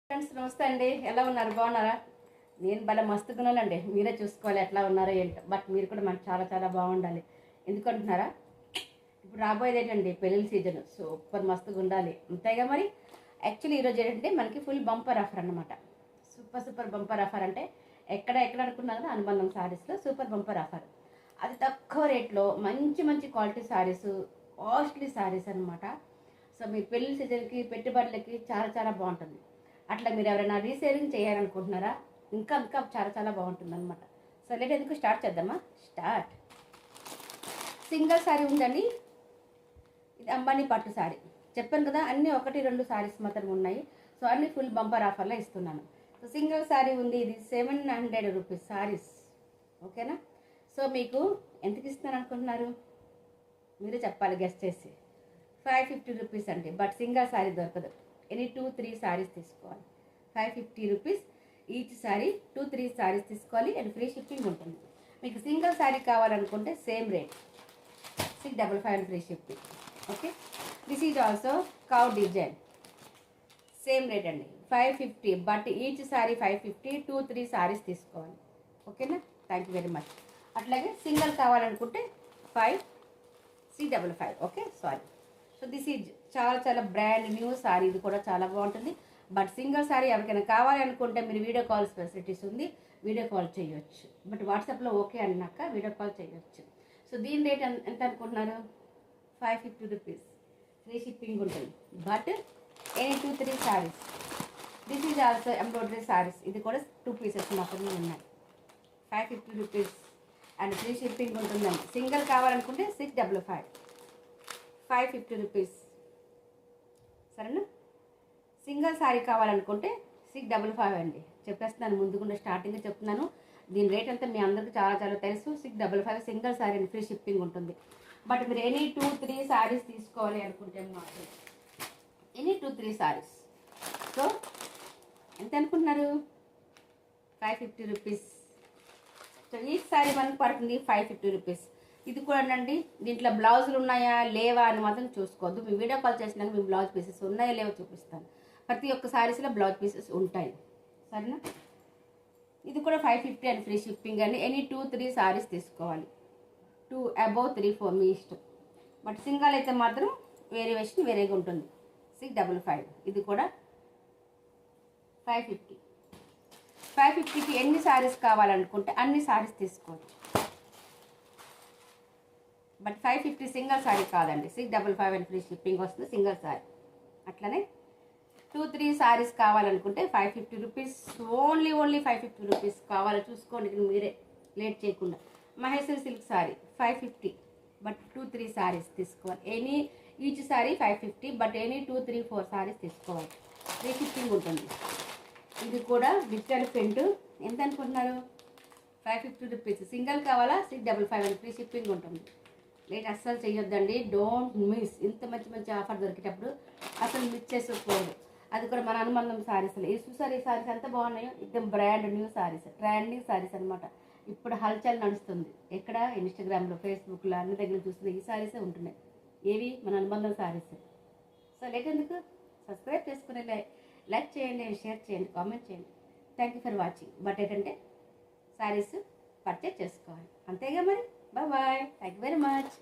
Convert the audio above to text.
Friends నమస్తే అండి. ఎలా ఉన్నారు? బాగున్నారా? నేను భలే మస్తుగున్నానండి. మీరే చూసుకోవాలి ఎట్లా ఉన్నారో ఏంటో. బట్ మీరు కూడా మనకు చాలా చాలా బాగుండాలి. ఎందుకంటున్నారా? ఇప్పుడు రాబోయేది ఏంటండి పెళ్ళిళ్ళ సీజన్. సూపర్ మస్తుగా ఉండాలి అంతేగా మరి. యాక్చువల్లీ ఈరోజు ఏంటంటే మనకి ఫుల్ బంపర్ ఆఫర్ అనమాట. సూపర్ బంపర్ ఆఫర్ అంటే ఎక్కడ అనుకున్నా కదా, అనుబంధం శారీస్లో సూపర్ బంపర్ ఆఫర్. అది తక్కువ రేట్లో మంచి మంచి క్వాలిటీ శారీస్, కాస్ట్లీ శారీస్ అనమాట. సో మీ పెళ్లి సీజన్కి పెట్టుబడులకి చాలా చాలా బాగుంటుంది. అట్లా మీరు ఎవరైనా రీసేలింగ్ చేయాలనుకుంటున్నారా? ఇంకా ఇంకా చాలా చాలా బాగుంటుంది అనమాట. సో లేట్ ఎందుకు స్టార్ట్ చేద్దామా? స్టార్ట్. సింగిల్ శారీ ఉందండి. ఇది అంబానీ పట్టు శారీ. చెప్పాను కదా, అన్నీ 1-2 శారీస్ మాత్రం ఉన్నాయి. సో అన్ని ఫుల్ బంపర్ ఆఫర్లో ఇస్తున్నాను. సో సింగిల్ శారీ ఉంది. ఇది 700 రూపీస్ శారీస్. ఓకేనా? సో మీకు ఎంతకి ఇస్తాను అనుకుంటున్నారు? మీరే చెప్పాలి గెస్ట్ చేసి. 550 రూపీస్ అండి. బట్ సింగిల్ శారీ దొరకదు. ఎనీ 2-3 శారీస్ తీసుకోవాలి. 550 రూపీస్ ఈచ్ శారీ. 2-3 శారీస్ తీసుకోవాలి అండ్ ఫ్రీ షిప్పింగ్ ఉంటుంది. మీకు సింగిల్ శారీ కావాలనుకుంటే same rate 655 free shipping. Okay. This is also cow design. Same rate అండి 550. But each sari 550. 2-3 శారీస్ తీసుకోవాలి. ఓకేనా? Thank you very much. అట్లాగే సింగిల్ కావాలనుకుంటే 655. Okay, sorry. So this is చాలా చాలా బ్రాండ్ న్యూ శారీ. ఇది కూడా చాలా బాగుంటుంది. బట్ సింగిల్ శారీ ఎవరికైనా కావాలి అనుకుంటే మీరు వీడియో కాల్ ఫెసిలిటీస్ ఉంది, వీడియో కాల్ చేయొచ్చు. బట్ వాట్సాప్లో ఓకే అన్నాక వీడియో కాల్ చేయొచ్చు. సో దీని రేట్ ఎంత అనుకుంటున్నారు? 550 రూపీస్. ఫ్రీ షిప్పింగ్ ఉంటుంది. But any 2-3 saris. This is also embroidery saris. ఇది కూడా 2 పీసెస్ మాత్రమే ఉన్నాయి. 550 రూపీస్ అండ్ ఫ్రీ షిప్పింగ్ ఉంటుందండి. సింగిల్ కావాలనుకుంటే 655. 550 రూపీస్. సరేనా? సింగిల్ శారీ కావాలనుకుంటే 655 అండి. చెప్పేస్తున్నాను, ముందుకుండా స్టార్టింగ్ చెప్తున్నాను. దీని రేట్ అంతా మీ అందరికీ చాలా చాలా తెలుసు. 655 సింగిల్ శారీ అండి. ఫ్రీ షిప్పింగ్ ఉంటుంది. బట్ మీరు ఎనీ 2-3 శారీస్ తీసుకోవాలి అనుకుంటే మాత్రం ఎనీ 2-3 శారీస్. సో ఎంత అనుకుంటున్నారు? 550 రూపీస్. సో ఈ శారీ మనకు పడుతుంది 550 రూపీస్. ఇది కూడా అండి, దీంట్లో బ్లౌజులు ఉన్నాయా లేవా అని మాత్రం చూసుకోవద్దు. మీ వీడియో కాల్ చేసినాక మీ బ్లౌజ్ పీసెస్ ఉన్నాయా లేవో చూపిస్తాను. ప్రతి ఒక్క శారీస్లో బ్లౌజ్ పీసెస్ ఉంటాయి. సరేనా? ఇది కూడా 550 అండ్ ఫ్రీ షిప్పింగ్ అండి. ఎనీ 2-3 శారీస్ తీసుకోవాలి. 2 అబౌవ్ 3-4 మీ ఇష్టం. బట్ సింగల్ అయితే మాత్రం వేరియేషన్ వేరేగా ఉంటుంది. 655. ఇది కూడా 550. 550కి ఎన్ని శారీస్ కావాలనుకుంటే అన్ని శారీస్ తీసుకోవచ్చు. బట్ 550 సింగిల్ శారీ కాదండి. 655 అండ్ ఫ్రీ షిప్పింగ్ వస్తుంది సింగిల్ శారీ. అట్లనే 2-3 శారీస్ కావాలనుకుంటే 550 రూపీస్. Only 550 rupees. కావాలో చూసుకోండి మీరే, లేట్ చేయకుండా. మహేశ్వరి సిల్క్ శారీ 550. బట్ 2-3 శారీస్ తీసుకోవాలి. Any each sari 550. But any 2-3-4 saris తీసుకోవాలి. ఫ్రీ షిప్పింగ్ ఉంటుంది. ఇది కూడా డిజిటల్ ప్రింట్. ఎంత అనుకుంటున్నారు? 550 రూపీస్. సింగిల్ కావాలా? 655 అండ్ ఫ్రీ షిప్పింగ్ ఉంటుంది. లేట్ అస్సలు చేయొద్దండి. Don't miss. ఇంత మంచి మంచి ఆఫర్ దొరికేటప్పుడు అసలు మిస్ చేసుకోకూడదు. అది కూడా మన అనుబంధం శారీస్లో. ఈ చూసారు ఈ శారీస్ ఎంత బాగున్నాయో. एकदम brand new saris, trending saris అనమాట. ఇప్పుడు హల్చల్ నడుస్తుంది. ఎక్కడ? ఇన్స్టాగ్రామ్లో, ఫేస్బుక్లో అన్ని దగ్గర చూస్తున్న ఈ శారీసే ఉంటున్నాయి. ఏవి? మన అనుబంధం శారీస్. సో లేట్ ఎందుకు? సబ్స్క్రైబ్ చేసుకుని లైక్ చేయండి, షేర్ చేయండి, కామెంట్ చేయండి. Thank you for watching. But ఏంటంటే శారీస్ పర్చేజ్ చేసుకోవాలి అంతేగా మరి. Bye. Thank you very much.